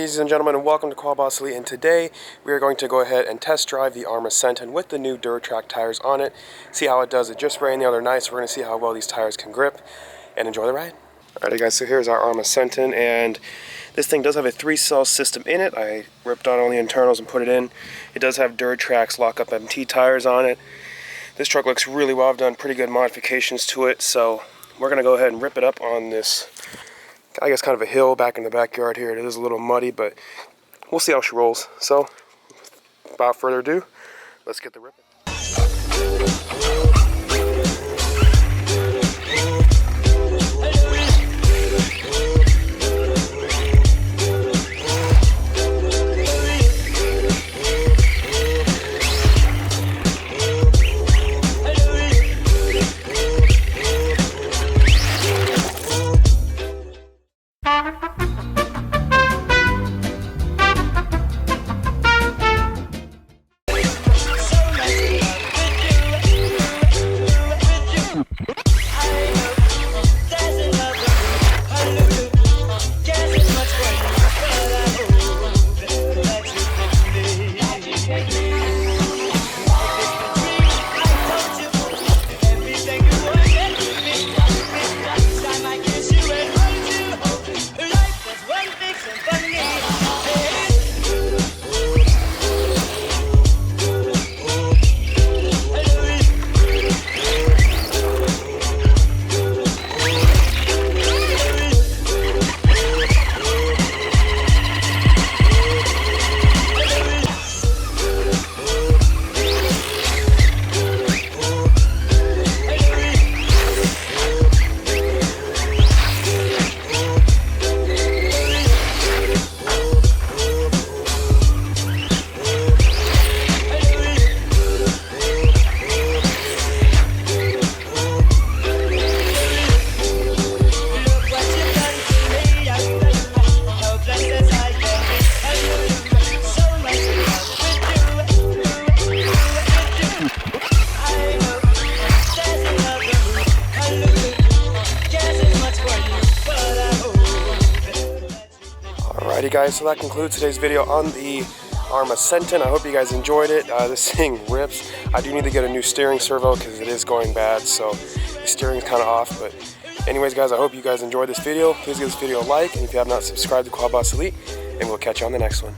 Ladies and gentlemen, and welcome to Quad Boss Elite, and today we are going to go ahead and test drive the Arrma Senton with the new Duratrax tires on it, see how it does. It just rained the other night, so we're going to see how well these tires can grip, and enjoy the ride. Alrighty guys, so here's our Arrma Senton, and this thing does have a 3-cell system in it. I ripped out all the internals and put it in. It does have Duratrax lock-up MT tires on it. This truck looks really well. I've done pretty good modifications to it, so we're going to go ahead and rip it up on this, I guess, kind of a hill back in the backyard here. It is a little muddy, but we'll see how she rolls. So, without further ado, let's get the ripping. Alrighty guys, so that concludes today's video on the Arrma Senton. I hope you guys enjoyed it. This thing rips. I do need to get a new steering servo because it is going bad, so the steering's kind of off. But anyways guys, I hope you guys enjoyed this video. Please give this video a like, and if you have not subscribed to Quad Boss Elite, and we'll catch you on the next one.